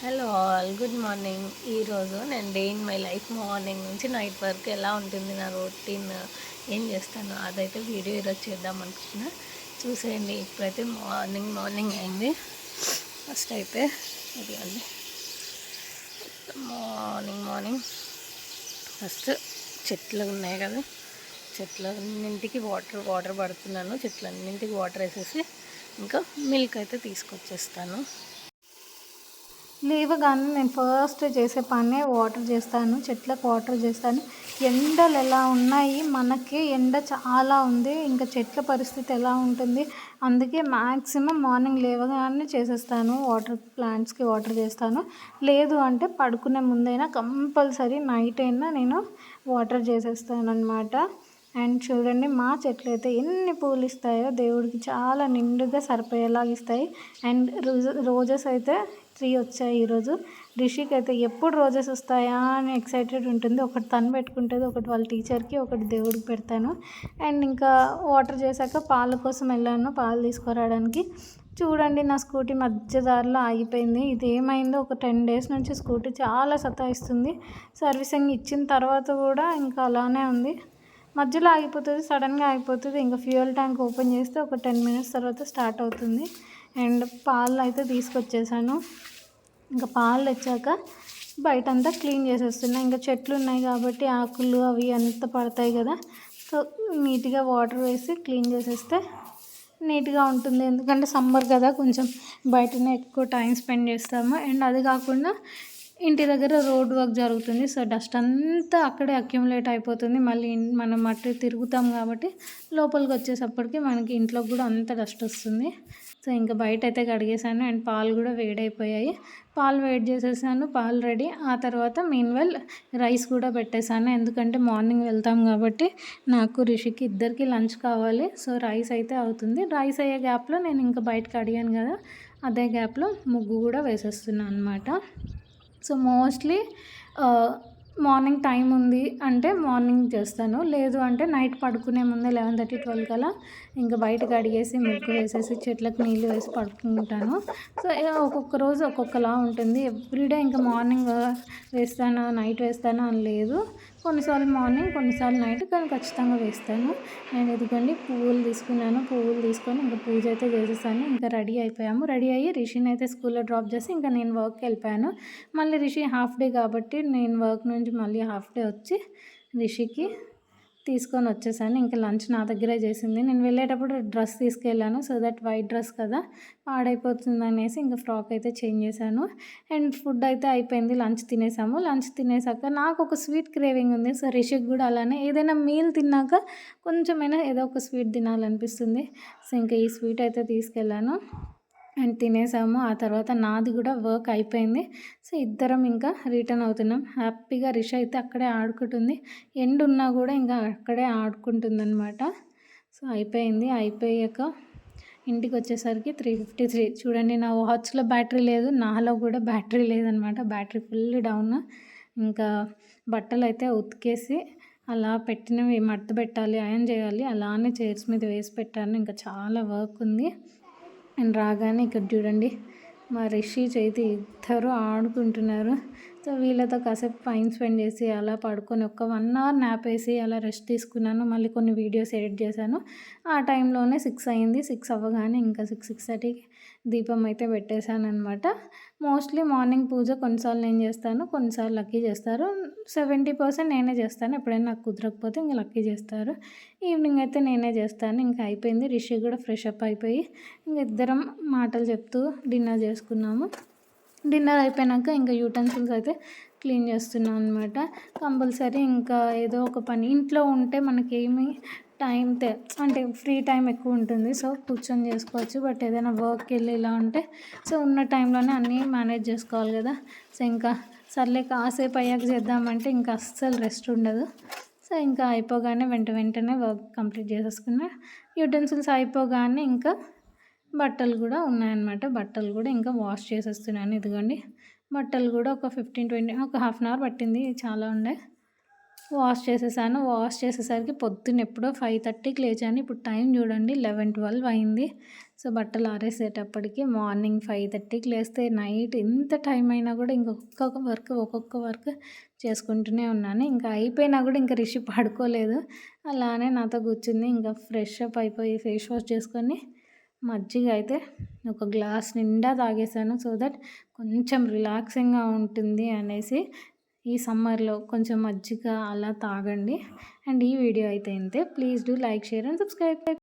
Hello all, good morning. ఈరోజు నేను day in my life morning నుంచి నైట్ వరకు ఎలా ఉంటుంది నా రొటీన్, ఏం చేస్తాను అదైతే వీడియో ఈరోజు చేద్దాం అనుకుంటున్నా. చూసేయండి. ఇప్పుడైతే మార్నింగ్ అయింది. ఫస్ట్ అయితే ఇది అండి, మార్నింగ్ ఫస్ట్ చెట్లు ఉన్నాయి కదా, చెట్లన్నింటికి వాటర్ పడుతున్నాను. చెట్లన్నింటికి వాటర్ వేసేసి ఇంకా మిల్క్ అయితే తీసుకొచ్చేస్తాను. లేవగానే నేను ఫస్ట్ చేసే పనే వాటర్ చేస్తాను, చెట్లకు వాటర్ చేస్తాను. ఎండలు ఎలా ఉన్నాయి, మనకి ఎండ చాలా ఉంది, ఇంకా చెట్ల పరిస్థితి ఎలా ఉంటుంది. అందుకే మ్యాక్సిమం మార్నింగ్ లేవగానే చేసేస్తాను, ప్లాంట్స్కి వాటర్ చేస్తాను. లేదు అంటే పడుకునే ముందైనా కంపల్సరీ నైట్ అయినా నేను వాటర్ చేసేస్తాను అన్నమాట. అండ్ చూడండి, మా చెట్లు అయితే ఎన్ని పూలు ఇస్తాయో, దేవుడికి చాలా నిండుగా సరిపోయేలాగా ఇస్తాయి. అండ్ రోజెస్ అయితే 3 వచ్చాయి ఈరోజు. రిషికి అయితే ఎప్పుడు రోజెస్ వస్తాయా అని ఎక్సైటెడ్ ఉంటుంది. ఒకటి తను పెట్టుకుంటుంది, ఒకటి వాళ్ళ టీచర్కి, ఒకటి దేవుడికి పెడతాను. అండ్ ఇంకా వాటర్ చేశాక పాల కోసం వెళ్ళాను, పాలు తీసుకురావడానికి. చూడండి, నా స్కూటీ మధ్య దారిలో ఆగిపోయింది. ఇది ఏమైందో, ఒక 10 days నుంచి స్కూటీ చాలా సతాయిస్తుంది. సర్వీసింగ్ ఇచ్చిన తర్వాత కూడా ఇంకా అలానే ఉంది. మధ్యలో ఆగిపోతుంది, సడన్గా ఆగిపోతుంది. ఇంకా ఫ్యూయల్ ట్యాంక్ ఓపెన్ చేస్తే ఒక 10 minutes తర్వాత స్టార్ట్ అవుతుంది. అండ్ పాలు అయితే తీసుకొచ్చేసాను. ఇంకా పాలు తెచ్చాక బయటంతా క్లీన్ చేసేస్తున్నా. ఇంకా చెట్లు ఉన్నాయి కాబట్టి ఆకులు అవి అంతా పడతాయి కదా, సో నీట్గా వాటర్ వేసి క్లీన్ చేసేస్తే నీట్గా ఉంటుంది. ఎందుకంటే సమ్మర్ కదా, కొంచెం బయటనే ఎక్కువ టైం స్పెండ్ చేస్తాము. అండ్ అది కాకుండా ఇంటి దగ్గర రోడ్ వర్క్ జరుగుతుంది, సో డస్ట్ అంతా అక్కడే అక్యుములేట్ అయిపోతుంది. మళ్ళీ మనం అటు తిరుగుతాం కాబట్టి లోపలికి వచ్చేసప్పటికి మనకి ఇంట్లోకి కూడా అంత డస్ట్ వస్తుంది. సో ఇంకా బయట అయితే కడిగేసాను. అండ్ పాలు కూడా వేడైపోయాయి, పాలు వేడి చేసేసాను, పాలు రెడీ. ఆ తర్వాత మీన్వెల్ రైస్ కూడా పెట్టేశాను, ఎందుకంటే మార్నింగ్ వెళ్తాం కాబట్టి నాకు రిషికి ఇద్దరికి లంచ్ కావాలి. సో రైస్ అయితే అవుతుంది. రైస్ అయ్యే గ్యాప్లో నేను ఇంకా బయటకు అడిగాను కదా, అదే గ్యాప్లో ముగ్గు కూడా వేసేస్తున్నాను అనమాట. సో మోస్ట్లీ మార్నింగ్ టైం ఉంది అంటే మార్నింగ్ చేస్తాను, లేదు అంటే నైట్ పడుకునే ముందే 11:30, 12 కల్లా ఇంకా బయటకు అడిగేసి ముగ్గు వేసేసి చెట్లకు నీళ్ళు వేసి పడుకుంటాను. సో ఒక్కొక్క రోజు ఒక్కొక్కలా ఉంటుంది. ఎవ్రీడే ఇంకా మార్నింగ్ వేస్తాను నైట్ వేస్తాను అని లేదు. కొన్నిసార్లు మార్నింగ్, కొన్నిసార్లు నైట్, కానీ ఖచ్చితంగా వేస్తాను. నేను ఇదిగోండి పువ్వులు తీసుకున్నాను, పువ్వులు తీసుకొని ఇంకా పూజ అయితే చేసేసాను. ఇంకా రెడీ అయిపోయాము. రెడీ అయ్యి రిషిని అయితే స్కూల్లో డ్రాప్ చేసి ఇంకా నేను వర్క్కి వెళ్ళిపోయాను. మళ్ళీ రిషి హాఫ్ డే కాబట్టి నేను వర్క్ నుంచి మళ్ళీ హాఫ్ డే వచ్చి రిషికి తీసుకొని వచ్చేసాను. ఇంకా లంచ్ నా దగ్గరే చేసింది. నేను వెళ్ళేటప్పుడు డ్రెస్ తీసుకెళ్ళాను, సో దట్ వైట్ డ్రెస్ కదా పాడైపోతుంది అనేసి ఇంకా ఫ్రాక్ అయితే చేంజ్ చేశాను. అండ్ ఫుడ్ అయితే అయిపోయింది, లంచ్ తినేసాము. లంచ్ తినేసాక నాకు ఒక స్వీట్ క్రేవింగ్ ఉంది. సో రిషికి కూడా అలానే ఏదైనా మీల్ తిన్నాక కొంచెమైనా ఏదో ఒక స్వీట్ తినాలనిపిస్తుంది. సో ఇంకా ఈ స్వీట్ అయితే తీసుకెళ్ళాను అండ్ తినేసాము. ఆ తర్వాత నాది కూడా వర్క్ అయిపోయింది. సో ఇద్దరం ఇంకా రిటర్న్ అవుతున్నాం. హ్యాపీగా రిషి అయితే అక్కడే ఆడుకుంటుంది, ఎండ్ ఉన్నా కూడా ఇంకా అక్కడే ఆడుకుంటుంది అనమాట. సో అయిపోయింది. అయిపోయాక ఇంటికి వచ్చేసరికి 3:53. చూడండి, నా వాచ్లో బ్యాటరీ లేదు, నాలో కూడా బ్యాటరీ లేదనమాట. Battery full down. ఇంకా బట్టలు అయితే ఉతికేసి అలా పెట్టినవి మడత పెట్టాలి, అయర్న్ చేయాలి. అలానే చైర్స్ మీద వేసి పెట్టాను. ఇంకా చాలా వర్క్ ఉంది. అండ్ రాగానే ఇక్కడ చూడండి, మా రిషి చైతి ఇద్దరు ఆడుకుంటున్నారు. సో వీళ్ళతో కాసేపు టైం స్పెండ్ చేసి అలా పడుకొని ఒక 1 hour న్యాప్ వేసి అలా రెస్ట్ తీసుకున్నాను. మళ్ళీ కొన్ని వీడియోస్ ఎడిట్ చేశాను. ఆ టైంలోనే 6 అయింది. 6 అవ్వగానే ఇంకా 6:30కి దీపం అయితే పెట్టేశాను అనమాట. మోస్ట్లీ మార్నింగ్ పూజ కొన్నిసార్లు నేను చేస్తాను, కొన్నిసార్లు లక్కీ చేస్తారు. 70% నేనే చేస్తాను. ఎప్పుడైనా నాకు కుదరకపోతే ఇంకా లక్కీ చేస్తారు. ఈవినింగ్ అయితే నేనే చేస్తాను. ఇంకా అయిపోయింది. రిషి కూడా ఫ్రెష్ అప్ అయిపోయి ఇంక ఇద్దరం మాటలు చెప్తూ డిన్నర్ చేసుకున్నాము. డిన్నర్ అయిపోయాక ఇంకా యూటెన్సిల్స్ అయితే క్లీన్ చేస్తున్నాను అనమాట. కంపల్సరీ ఇంకా ఏదో ఒక పని ఇంట్లో ఉంటే మనకేమి టైం అంటే ఫ్రీ టైం ఎక్కువ ఉంటుంది, సో కూర్చొని చేసుకోవచ్చు. బట్ ఏదైనా వర్క్కి వెళ్ళి ఇలా ఉంటే సో ఉన్న టైంలోనే అన్నీ మేనేజ్ చేసుకోవాలి కదా. సో ఇంకా సర్లే కాసేపు అయ్యాక చేద్దామంటే ఇంకా అస్సలు రెస్ట్ ఉండదు. సో ఇంకా అయిపోగానే వెంటనే వర్క్ కంప్లీట్ చేసేసుకున్నా. యూటెన్సిల్స్ అయిపోగానే ఇంకా బట్టలు కూడా ఉన్నాయన్నమాట. బట్టలు కూడా ఇంకా వాష్ చేసేస్తున్నాను. ఇదిగోండి, బట్టలు కూడా ఒక 15-20 ఒక హాఫ్ అన్ అవర్ పట్టింది, చాలా ఉండే. వాష్ చేసేసరికి పొద్దున్న ఎప్పుడో 5:30కి లేచాను. ఇప్పుడు టైం చూడండి 11, 12 అయింది. సో బట్టలు ఆరేసేటప్పటికి మార్నింగ్ 5:30కి లేస్తే నైట్ ఎంత టైం అయినా కూడా ఒక్కొక్క వర్క్ చేసుకుంటూనే ఉన్నాను. ఇంకా అయిపోయినా కూడా ఇంకా రిషి పడుకోలేదు. అలానే నాతో కూర్చుంది. ఇంకా ఫ్రెష్ అప్ అయిపోయి ఫేస్ వాష్ చేసుకొని మజ్జిగ అయితే ఒక గ్లాస్ నిండా తాగేసాను. సో దట్ కొంచెం రిలాక్సింగ్గా ఉంటుంది అనేసి ఈ సమ్మర్లో కొంచెం మజ్జిగ అలా తాగండి. అండ్ ఈ వీడియో అయితే ఇంతే. Please do like, share and subscribe.